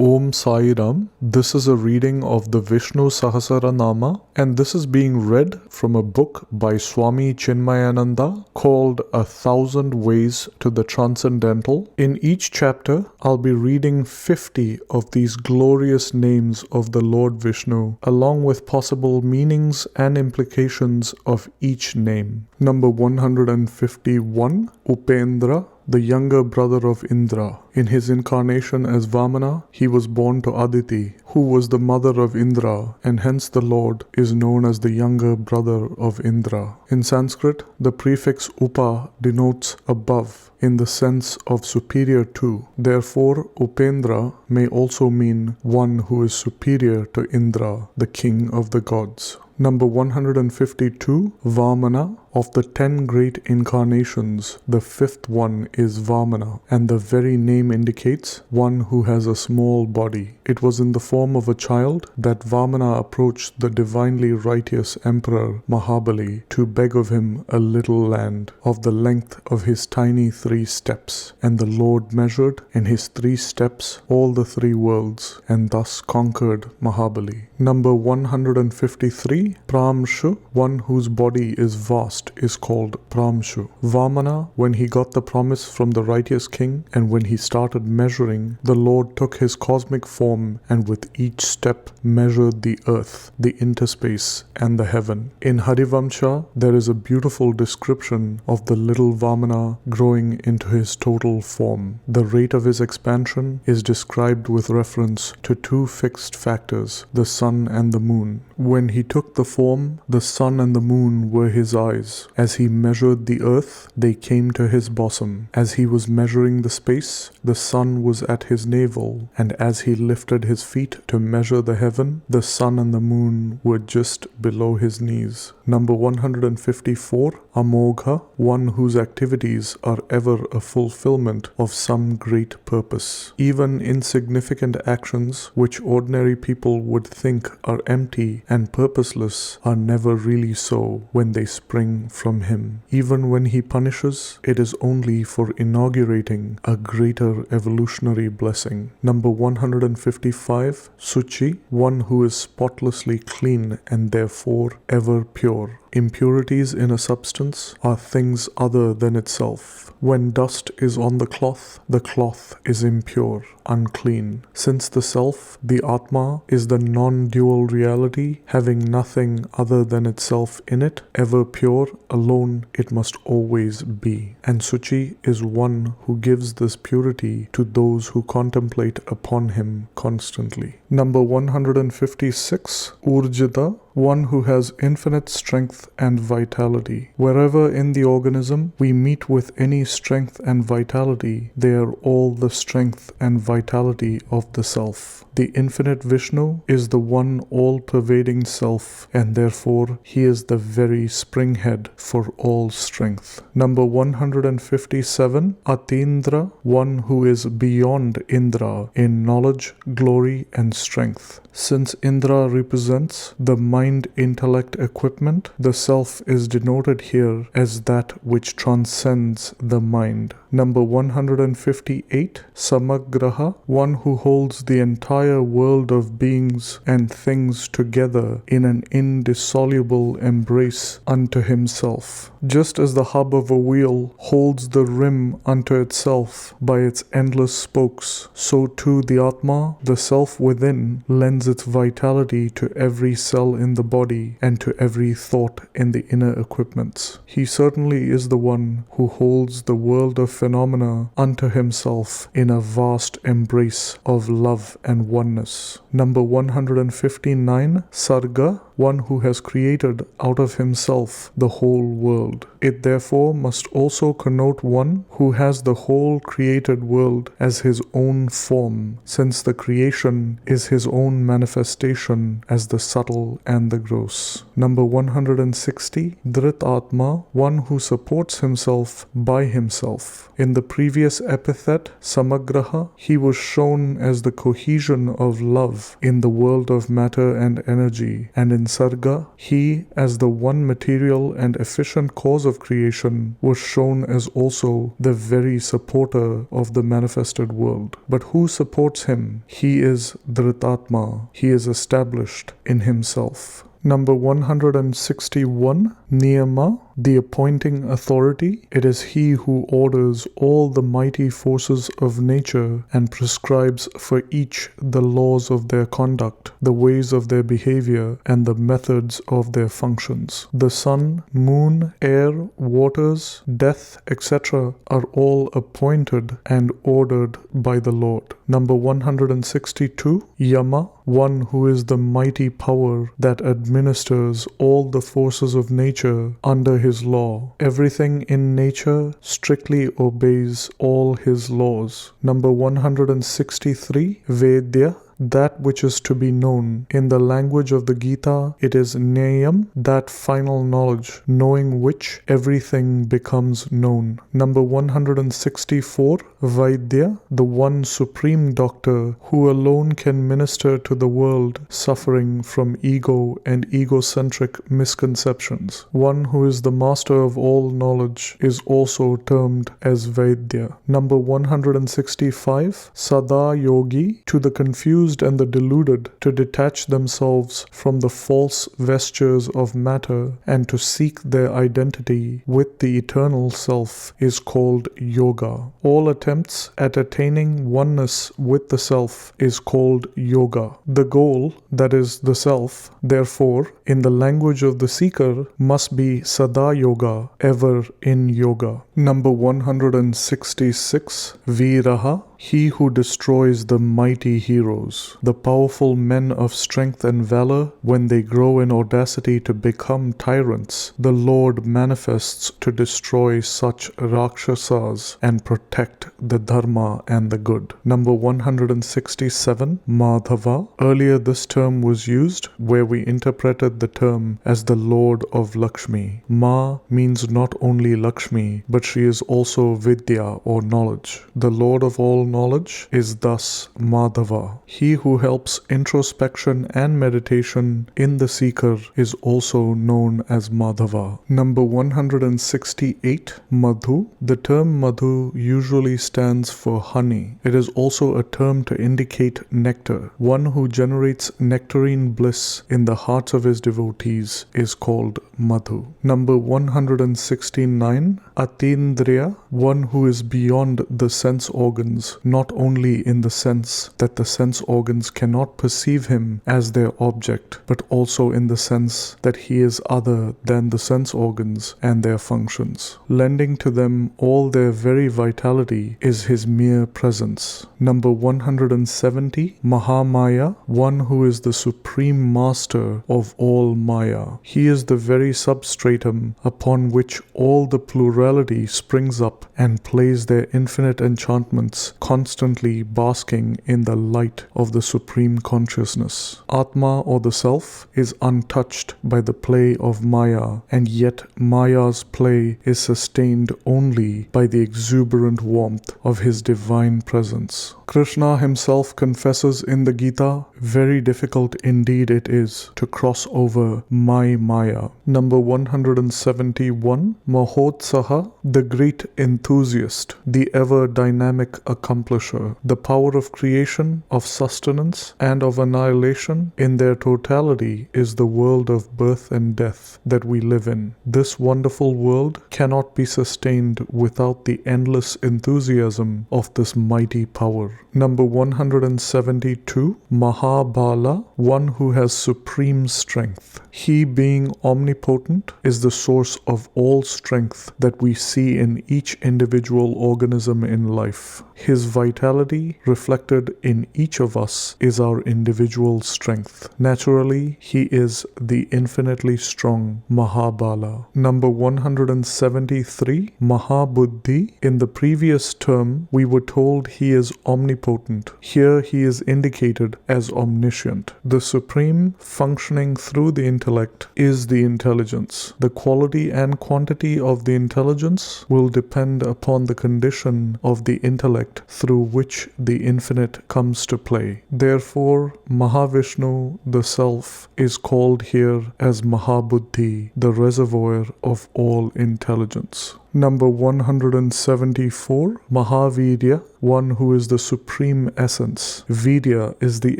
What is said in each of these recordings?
Om Sai Ram. This is a reading of the Vishnu Sahasranama, and this is being read from a book by Swami Chinmayananda called 1,000 Ways to the Transcendental. In each chapter, I'll be reading 50 of these glorious names of the Lord Vishnu, along with possible meanings and implications of each name. Number 151, Upendra, the younger brother of Indra. In his incarnation as Vamana, he was born to Aditi, who was the mother of Indra, and hence the Lord is known as the younger brother of Indra. In Sanskrit, the prefix upa denotes above in the sense of superior to. Therefore, Upendra may also mean one who is superior to Indra, the king of the gods. Number 152, Vamana. Of the 10 great incarnations, the 5th one is Vamana, and the very name indicates one who has a small body. It was in the form of a child that Vamana approached the divinely righteous emperor Mahabali to beg of him a little land of the length of his tiny 3 steps, and the Lord measured in his 3 steps all the 3 worlds, and thus conquered Mahabali. Number 153, Pramshu, one whose body is vast, is called Pramshu. Vamana, when he got the promise from the righteous king and when he started measuring, the Lord took his cosmic form and with each step measured the earth, the interspace, and the heaven. In Harivamsha, there is a beautiful description of the little Vamana growing into his total form. The rate of his expansion is described with reference to 2 fixed factors, the sun and the moon. When he took the form, the sun and the moon were his eyes. As he measured the earth, they came to his bosom. As he was measuring the space, the sun was at his navel. And as he lifted his feet to measure the heaven, the sun and the moon were just below his knees. Number 154, Amogha, one whose activities are ever a fulfillment of some great purpose. Even insignificant actions, which ordinary people would think are empty and purposeless, are never really so when they spring from him. Even when he punishes, it is only for inaugurating a greater evolutionary blessing. Number 155, Suchi, one who is spotlessly clean and therefore ever pure. Impurities in a substance are things other than itself. When dust is on the cloth is impure, unclean. Since the self, the Atma, is the non-dual reality, having nothing other than itself in it, ever pure, alone it must always be. And Suchi is one who gives this purity to those who contemplate upon him constantly. Number 156, Urjita, one who has infinite strength and vitality. Wherever in the organism we meet with any strength and vitality, they are all the strength and vitality of the self. The infinite Vishnu is the one all-pervading self, and therefore he is the very springhead for all strength. Number 157, Atindra, one who is beyond Indra in knowledge, glory, and strength. Since Indra represents the mind-intellect equipment, the self is denoted here as that which transcends the mind. Number 158, Samagraha, one who holds the entire world of beings and things together in an indissoluble embrace unto himself. Just as the hub of a wheel holds the rim unto itself by its endless spokes, so too the Atma, the self within, lends its vitality to every cell in the body and to every thought in the inner equipments. He certainly is the one who holds the world of phenomena unto himself in a vast embrace of love and oneness. Number 159, Sarga, one who has created out of himself the whole world. It therefore must also connote one who has the whole created world as his own form, since the creation is his own manifestation as the subtle and the gross. Number 160, Dhritatma, one who supports himself by himself. In the previous epithet, Samagraha, he was shown as the cohesion of love in the world of matter and energy, and in Sarga, he, as the one material and efficient cause of creation, was shown as also the very supporter of the manifested world. But who supports him? He is Dhritatma. He is established in himself. Number 161, Niyama, the appointing authority. It is he who orders all the mighty forces of nature and prescribes for each the laws of their conduct, the ways of their behavior, and the methods of their functions. The sun, moon, air, waters, death, etc. are all appointed and ordered by the Lord. Number 162, Yama, one who is the mighty power that administers all the forces of nature under his law. Everything in nature strictly obeys all his laws. Number 163, Vedya, that which is to be known. In the language of the Gita, it is Nyayam, that final knowledge, knowing which everything becomes known. Number 164, Vaidya, the one supreme doctor who alone can minister to the world suffering from ego and egocentric misconceptions. One who is the master of all knowledge is also termed as Vaidya. Number 165, Sada Yogi, to the confused and the deluded, to detach themselves from the false vestures of matter and to seek their identity with the eternal self is called yoga. All attempts at attaining oneness with the self is called yoga. The goal, that is the self, therefore, in the language of the seeker, must be Sada Yoga, ever in yoga. Number 166, Viraha, he who destroys the mighty heroes, the powerful men of strength and valor. When they grow in audacity to become tyrants, the Lord manifests to destroy such Rakshasas and protect the Dharma and the good. Number 167, Madhava. Earlier this term was used where we interpreted the term as the Lord of Lakshmi. Ma means not only Lakshmi, but she is also Vidya or knowledge. The Lord of all knowledge is thus Madhava. He who helps introspection and meditation in the seeker is also known as Madhava. Number 168, Madhu. The term Madhu usually stands for honey. It is also a term to indicate nectar. One who generates nectarine bliss in the hearts of his devotees is called Madhu. Number 169, Atindriya, one who is beyond the sense organs, not only in the sense that the sense organs cannot perceive him as their object, but also in the sense that he is other than the sense organs and their functions. Lending to them all their very vitality is his mere presence. Number 170, Mahamaya, one who is the supreme master of all Maya. He is the very substratum upon which all the plurality springs up and plays their infinite enchantments, constantly basking in the light of the supreme consciousness. Atma, or the self, is untouched by the play of Maya, and yet Maya's play is sustained only by the exuberant warmth of his divine presence. Krishna himself confesses in the Gita, very difficult indeed it is to cross over my Maya. Number 171, Mahotsaha, the great enthusiast, the ever dynamic accomplisher. The power of creation, of sustenance, and of annihilation in their totality is the world of birth and death that we live in. This wonderful world cannot be sustained without the endless enthusiasm of this mighty power. Number 172, Mahabala, one who has supreme strength. He, being omnipotent, is the source of all strength that we see in each individual organism in life. His vitality, reflected in each of us, is our individual strength. Naturally, he is the infinitely strong Mahabala. Number 173, Mahabuddhi. In the previous term, we were told he is omnipotent omnipotent. Here he is indicated as omniscient. The supreme functioning through the intellect is the intelligence. The quality and quantity of the intelligence will depend upon the condition of the intellect through which the infinite comes to play. Therefore, Mahavishnu, the Self, is called here as Mahabuddhi, the reservoir of all intelligence. Number 174, Mahavirya, one who is the supreme essence. Virya is the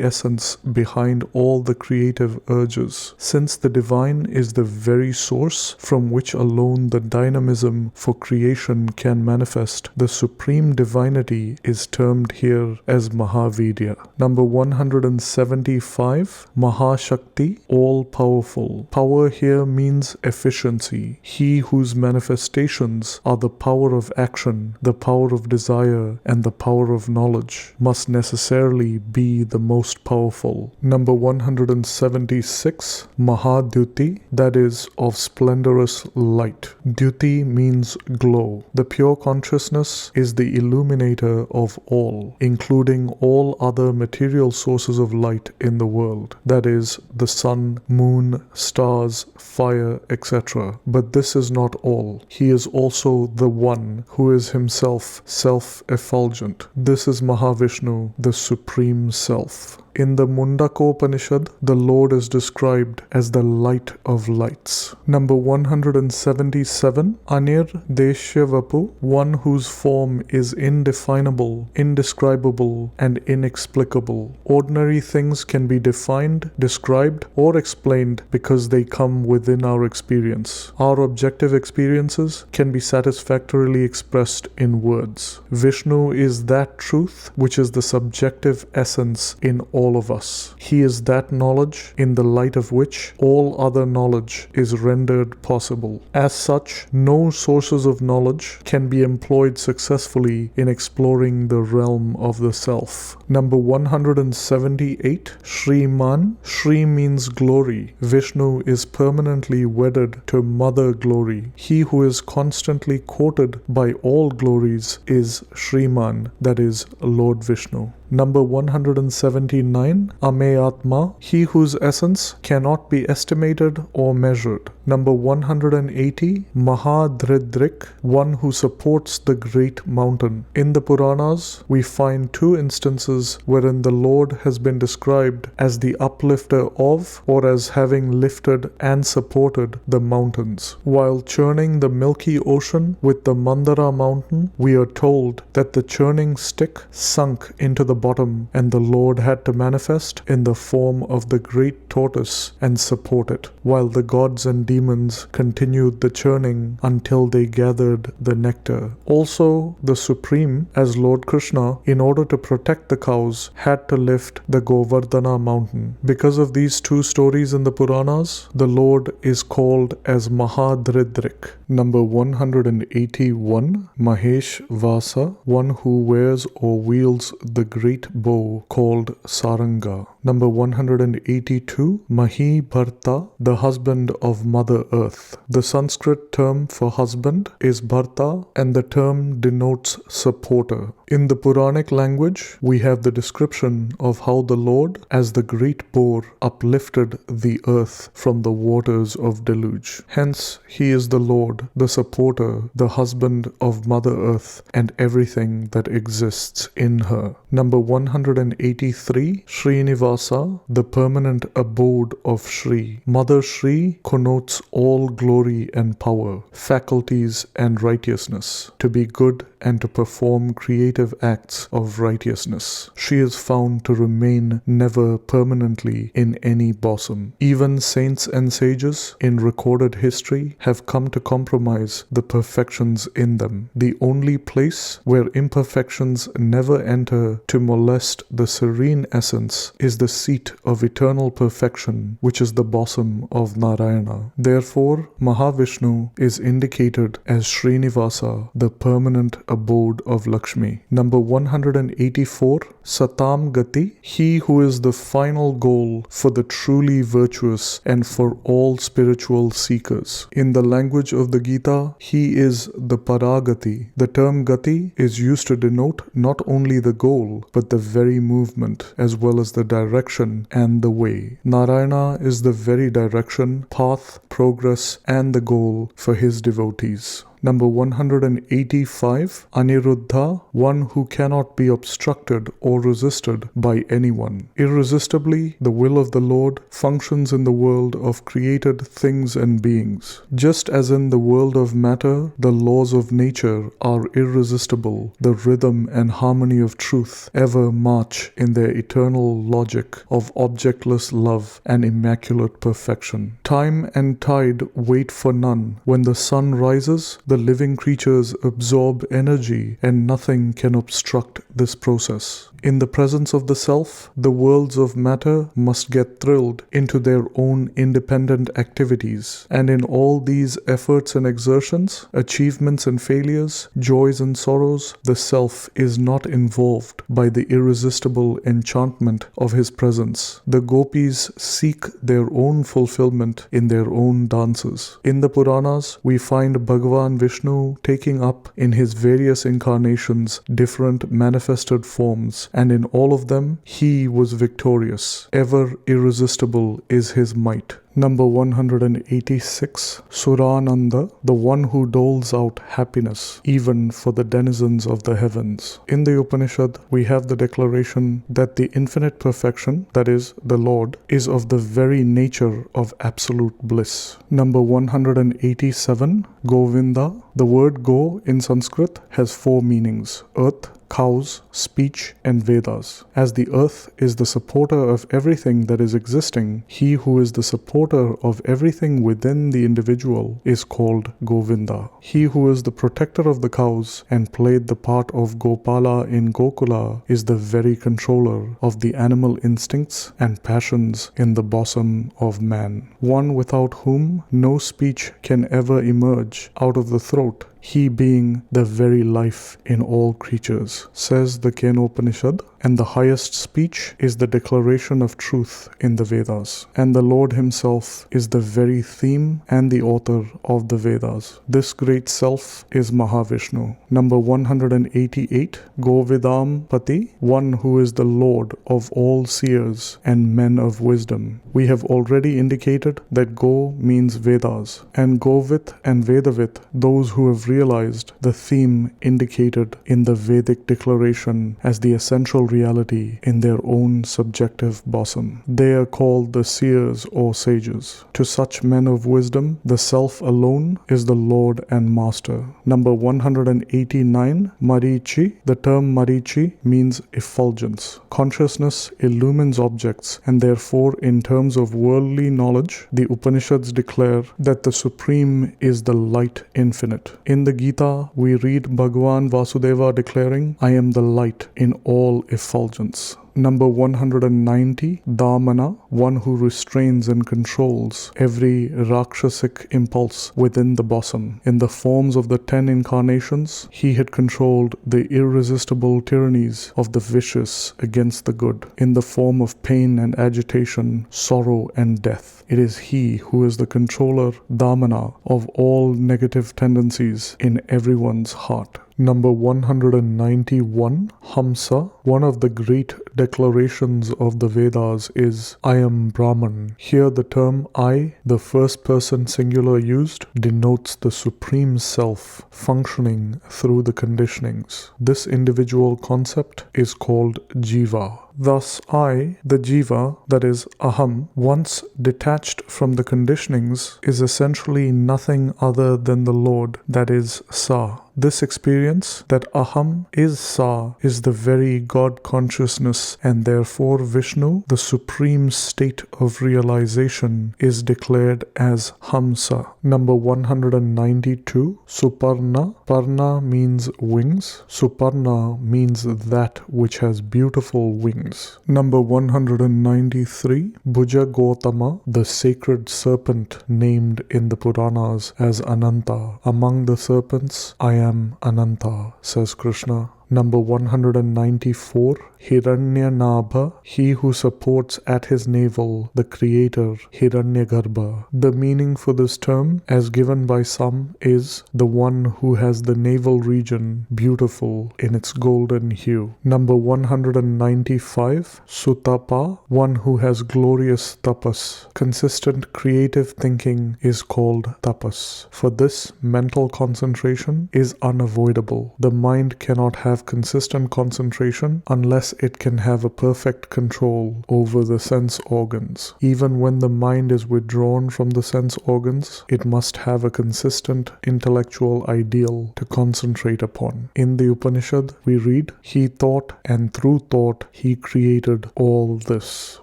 essence behind all the creative urges. Since the divine is the very source from which alone the dynamism for creation can manifest, the supreme divinity is termed here as Mahavirya. Number 175, Mahashakti, all-powerful. Power here means efficiency. He whose manifestations are the power of action, the power of desire, and the power of knowledge must necessarily be the most powerful. Number 176, Mahadyuti, that is, of splendorous light. Dyuti means glow. The pure consciousness is the illuminator of all, including all other material sources of light in the world, that is, the sun, moon, stars, fire, etc. But this is not all. He is also the one who is himself self-effulgent. This is Mahavishnu, the Supreme Self. In the Mundakopanishad, the Lord is described as the light of lights. Number 177, Anir Deshyavapu, one whose form is indefinable, indescribable, and inexplicable. Ordinary things can be defined, described, or explained because they come within our experience. Our objective experiences can be satisfactorily expressed in words. Vishnu is that truth which is the subjective essence in all of us. He is that knowledge in the light of which all other knowledge is rendered possible. As such, no sources of knowledge can be employed successfully in exploring the realm of the self. Number 178, Shriman. Shri means glory. Vishnu is permanently wedded to Mother Glory. He who is constantly courted by all glories is Shriman, that is, Lord Vishnu. Number 179, Ameyatma, he whose essence cannot be estimated or measured. Number 180, Mahadridrik, one who supports the great mountain. In the Puranas, we find two instances wherein the Lord has been described as the uplifter of, or as having lifted and supported the mountains. While churning the milky ocean with the Mandara mountain, we are told that the churning stick sunk into the bottom and the Lord had to manifest in the form of the great tortoise and support it, while the gods and demons continued the churning until they gathered the nectar. Also, the Supreme, as Lord Krishna, in order to protect the cows, had to lift the Govardhana mountain. Because of these two stories in the Puranas, the Lord is called as Mahadridrik. Number 181, Mahesh Vasa, one who wears or wields the great bow called Saranga. Number 182, Mahi Bharta, the husband of Mother Earth. The Sanskrit term for husband is Bharta, and the term denotes supporter. In the Puranic language, we have the description of how the Lord, as the great boar, uplifted the earth from the waters of deluge. Hence, he is the Lord, the supporter, the husband of Mother Earth, and everything that exists in her. Number 183, Srinivasa, the permanent abode of Shri. Mother Shri connotes all glory and power, faculties and righteousness, to be good and to perform creative acts of righteousness. She is found to remain never permanently in any bosom. Even saints and sages in recorded history have come to compromise the perfections in them. The only place where imperfections never enter to molest the serene essence is the seat of eternal perfection, which is the bosom of Narayana. Therefore, Mahavishnu is indicated as Srinivasa, the permanent abode of Lakshmi. Number 184, Satam Gati, he who is the final goal for the truly virtuous and for all spiritual seekers. In the language of the Gita, he is the Paragati. The term Gati is used to denote not only the goal, but the very movement, as well as the direction and the way. Narayana is the very direction, path, progress, and the goal for his devotees. Number 185, Aniruddha, one who cannot be obstructed or resisted by anyone. Irresistibly, the will of the Lord functions in the world of created things and beings. Just as in the world of matter, the laws of nature are irresistible, the rhythm and harmony of truth ever march in their eternal logic of objectless love and immaculate perfection. Time and tide wait for none. When the sun rises, the living creatures absorb energy, and nothing can obstruct this process. In the presence of the self, the worlds of matter must get thrilled into their own independent activities. And in all these efforts and exertions, achievements and failures, joys and sorrows, the self is not involved by the irresistible enchantment of his presence. The gopis seek their own fulfillment in their own dances. In the Puranas, we find Bhagavan Vishnu taking up in his various incarnations different manifested forms, and in all of them he was victorious. Ever irresistible is his might. Number 186, Surananda, the one who doles out happiness, even for the denizens of the heavens. In the Upanishad, we have the declaration that the infinite perfection, that is, the Lord, is of the very nature of absolute bliss. Number 187, Govinda. The word Go in Sanskrit has 4 meanings: earth, cows, speech, and Vedas. As the earth is the supporter of everything that is existing, he who is the supporter of everything within the individual is called Govinda. He who is the protector of the cows and played the part of Gopala in Gokula is the very controller of the animal instincts and passions in the bosom of man. One without whom no speech can ever emerge out of the throat, he being the very life in all creatures, says the Kenopanishad, and the highest speech is the declaration of truth in the Vedas. And the Lord himself is the very theme and the author of the Vedas. This great self is Mahavishnu. Number 188, Govidam Pati, one who is the Lord of all seers and men of wisdom. We have already indicated that Go means Vedas, and Govit and Vedavit, those who have realized the theme indicated in the Vedic declaration as the essential reality in their own subjective bosom. They are called the seers or sages. To such men of wisdom, the self alone is the Lord and Master. Number 189, Marichi. The term Marichi means effulgence. Consciousness illumines objects, and therefore in terms of worldly knowledge, the Upanishads declare that the Supreme is the light infinite. In the Gita, we read Bhagavan Vasudeva declaring, I am the light in all effulgence. Number 190, Dhamana, one who restrains and controls every Rakshasic impulse within the bosom. In the forms of the 10 incarnations, he had controlled the irresistible tyrannies of the vicious against the good. In the form of pain and agitation, sorrow and death, it is he who is the controller, Dhamana, of all negative tendencies in everyone's heart. Number 191, Hamsa. One of the great declarations of the Vedas is, I am Brahman. Here the term I, the first person singular used, denotes the Supreme Self functioning through the conditionings. This individual concept is called Jiva. Thus I, the Jiva, that is Aham, once detached from the conditionings, is essentially nothing other than the Lord, that is Sa. This experience, that Aham is Sa, is the very God consciousness, and therefore Vishnu, the supreme state of realization, is declared as Hamsa. Number 192, Suparna. Parna means wings. Suparna means that which has beautiful wings. Number 193, Bhuja Gautama, the sacred serpent named in the Puranas as Ananta. Among the serpents, I am Ananta, says Krishna. Number 194, Hiranyanabha, he who supports at his navel the creator Hiranyagarbha. The meaning for this term, as given by some, is the one who has the navel region beautiful in its golden hue. Number 195, Sutapa, one who has glorious tapas. Consistent creative thinking is called tapas. For this, mental concentration is unavoidable. The mind cannot have consistent concentration unless it can have a perfect control over the sense organs. Even when the mind is withdrawn from the sense organs, it must have a consistent intellectual ideal to concentrate upon. In the Upanishad, we read, "He thought, and through thought he created all this."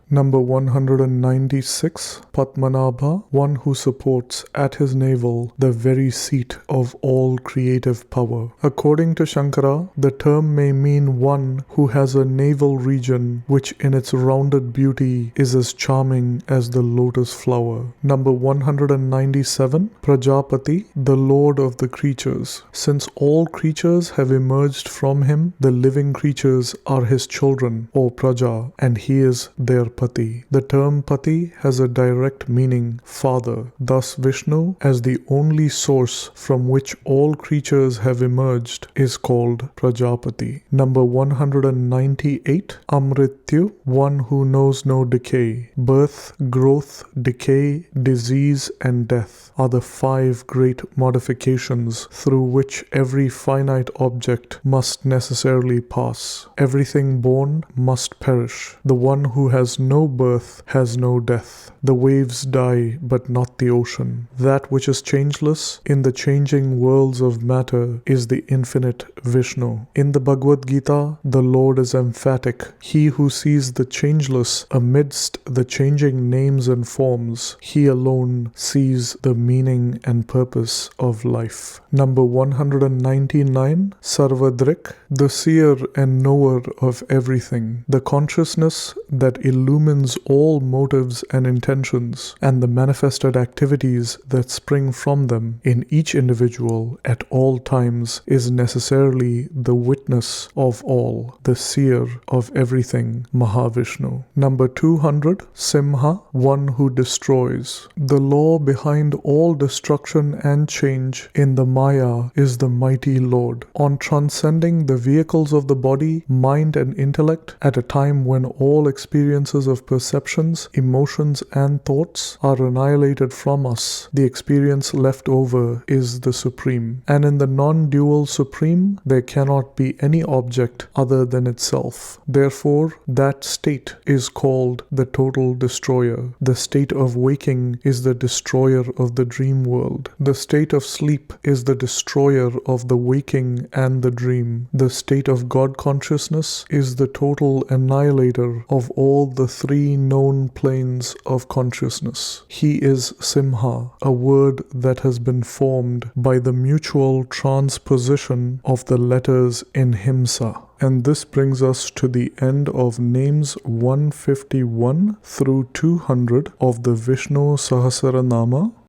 Number 196, Padmanabha, one who supports at his navel the very seat of all creative power. According to Shankara, the term may mean one who has a navel region which in its rounded beauty is as charming as the lotus flower. Number 197, Prajapati, the lord of the creatures. Since all creatures have emerged from him, the living creatures are his children, or Praja, and he is their Pati. The term Pati has a direct meaning, father. Thus Vishnu, as the only source from which all creatures have emerged, is called Prajapati. Number 198, Amrityu, one who knows no decay. Birth, growth, decay, disease, and death are the 5 great modifications through which every finite object must necessarily pass. Everything born must perish. The one who has no birth has no death. The waves die, but not the ocean. That which is changeless in the changing worlds of matter is the infinite Vishnu. In the Bhagavad Gita, the Lord is emphatic. He who sees the changeless amidst the changing names and forms, he alone sees the meaning and purpose of life. Number 199, Sarvadrik, the seer and knower of everything. The consciousness that illumines all motives and intentions and the manifested activities that spring from them in each individual at all times is necessarily the witness of all, the seer of everything, Mahavishnu. Number 200, Simha, one who destroys. The law behind all destruction and change in the Maya is the mighty Lord. On transcending the vehicles of the body, mind, and intellect at a time when all experiences of perceptions, emotions, and thoughts are annihilated from us, the experience left over is the Supreme. And in the non-dual Supreme, there cannot be any object other than itself. Therefore, that state is called the total destroyer. The state of waking is the destroyer of the dream world. The state of sleep is the destroyer of the waking and the dream. The state of God consciousness is the total annihilator of all the 3 known planes of consciousness. He is Simha, a word that has been formed by the mutual transposition of the letters in Himsa. And this brings us to the end of names 151 through 200 of the Vishnu Sahasranama.